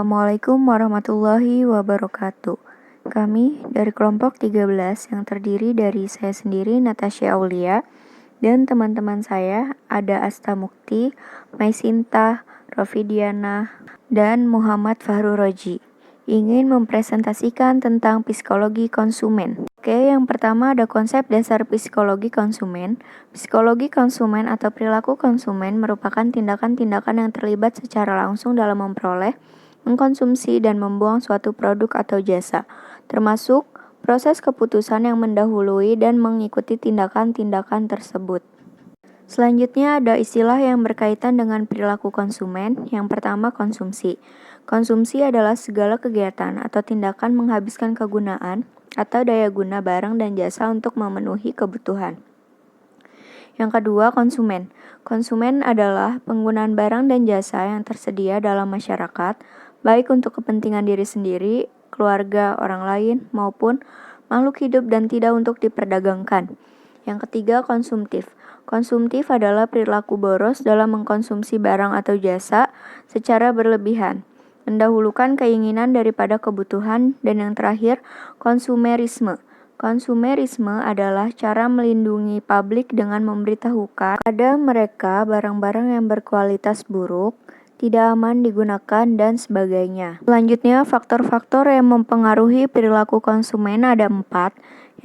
Assalamualaikum warahmatullahi wabarakatuh. Kami dari kelompok 13 yang terdiri dari saya sendiri, Natasha Aulia, dan teman-teman saya ada Asta Mukti, Maisinta, Rofidiana, dan Muhammad Fahru Roji, ingin mempresentasikan tentang psikologi konsumen. Oke, yang pertama ada konsep dasar psikologi konsumen. Psikologi konsumen atau perilaku konsumen merupakan tindakan-tindakan yang terlibat secara langsung dalam memperoleh, mengkonsumsi, dan membuang suatu produk atau jasa, termasuk proses keputusan yang mendahului dan mengikuti tindakan-tindakan tersebut. Selanjutnya ada istilah yang berkaitan dengan perilaku konsumen. Yang pertama, konsumsi. Konsumsi adalah segala kegiatan atau tindakan menghabiskan kegunaan atau daya guna barang dan jasa untuk memenuhi kebutuhan. Yang kedua, konsumen. Konsumen adalah penggunaan barang dan jasa yang tersedia dalam masyarakat, baik untuk kepentingan diri sendiri, keluarga, orang lain, maupun makhluk hidup dan tidak untuk diperdagangkan. Yang ketiga, konsumtif. Konsumtif adalah perilaku boros dalam mengkonsumsi barang atau jasa secara berlebihan, mendahulukan keinginan daripada kebutuhan. Dan yang terakhir, konsumerisme. Konsumerisme adalah cara melindungi publik dengan memberitahukan pada mereka barang-barang yang berkualitas buruk, tidak aman digunakan, dan sebagainya. Selanjutnya, faktor-faktor yang mempengaruhi perilaku konsumen ada 4.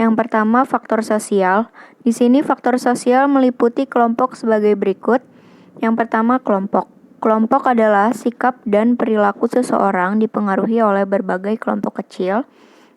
Yang pertama, faktor sosial. Di sini faktor sosial meliputi kelompok sebagai berikut. Yang pertama, kelompok. Kelompok adalah sikap dan perilaku seseorang dipengaruhi oleh berbagai kelompok kecil.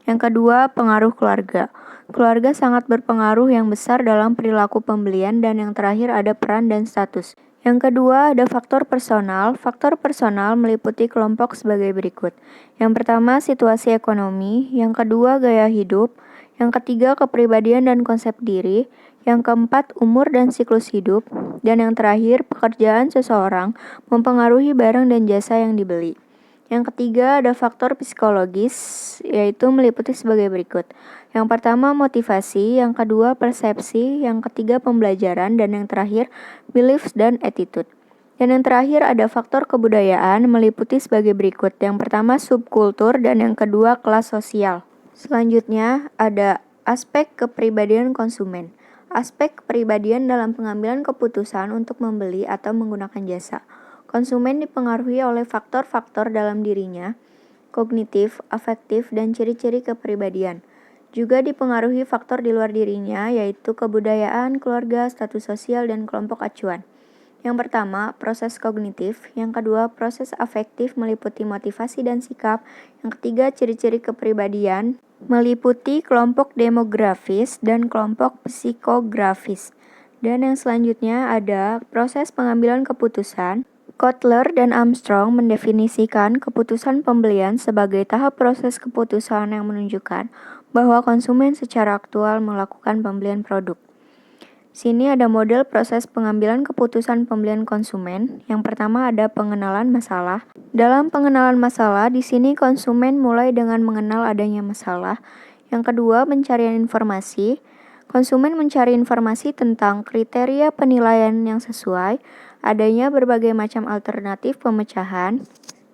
Yang kedua, pengaruh keluarga. Keluarga sangat berpengaruh yang besar dalam perilaku pembelian. Dan yang terakhir ada peran dan status. Yang kedua, ada faktor personal. Faktor personal meliputi kelompok sebagai berikut. Yang pertama, situasi ekonomi. Yang kedua, gaya hidup. Yang ketiga, kepribadian dan konsep diri. Yang keempat, umur dan siklus hidup. Dan yang terakhir, pekerjaan seseorang mempengaruhi barang dan jasa yang dibeli. Yang ketiga, ada faktor psikologis, yaitu meliputi sebagai berikut. Yang pertama, motivasi. Yang kedua, persepsi. Yang ketiga, pembelajaran. Dan yang terakhir, beliefs dan attitude. Dan yang terakhir ada faktor kebudayaan, meliputi sebagai berikut. Yang pertama, subkultur. Dan yang kedua, kelas sosial. Selanjutnya ada aspek kepribadian konsumen. Aspek kepribadian dalam pengambilan keputusan untuk membeli atau menggunakan jasa. Konsumen dipengaruhi oleh faktor-faktor dalam dirinya, kognitif, afektif, dan ciri-ciri kepribadian. Juga dipengaruhi faktor di luar dirinya, yaitu kebudayaan, keluarga, status sosial, dan kelompok acuan. Yang pertama, proses kognitif. Yang kedua, proses afektif meliputi motivasi dan sikap. Yang ketiga, ciri-ciri kepribadian meliputi kelompok demografis dan kelompok psikografis. Dan yang selanjutnya ada proses pengambilan keputusan. Kotler dan Armstrong mendefinisikan keputusan pembelian sebagai tahap proses keputusan yang menunjukkan bahwa konsumen secara aktual melakukan pembelian produk. Sini ada model proses pengambilan keputusan pembelian konsumen. Yang pertama ada pengenalan masalah. Dalam pengenalan masalah, di sini konsumen mulai dengan mengenal adanya masalah. Yang kedua, pencarian informasi. Konsumen mencari informasi tentang kriteria penilaian yang sesuai, adanya berbagai macam alternatif pemecahan.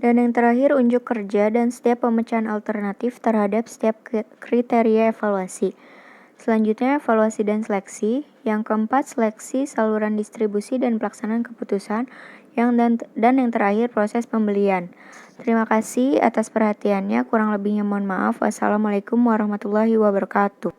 Dan yang terakhir, unjuk kerja dan setiap pemecahan alternatif terhadap setiap kriteria evaluasi. Selanjutnya, evaluasi dan seleksi. Yang keempat, seleksi, saluran distribusi, dan pelaksanaan keputusan. Dan yang terakhir, proses pembelian. Terima kasih atas perhatiannya. Kurang lebihnya mohon maaf. Wassalamualaikum warahmatullahi wabarakatuh.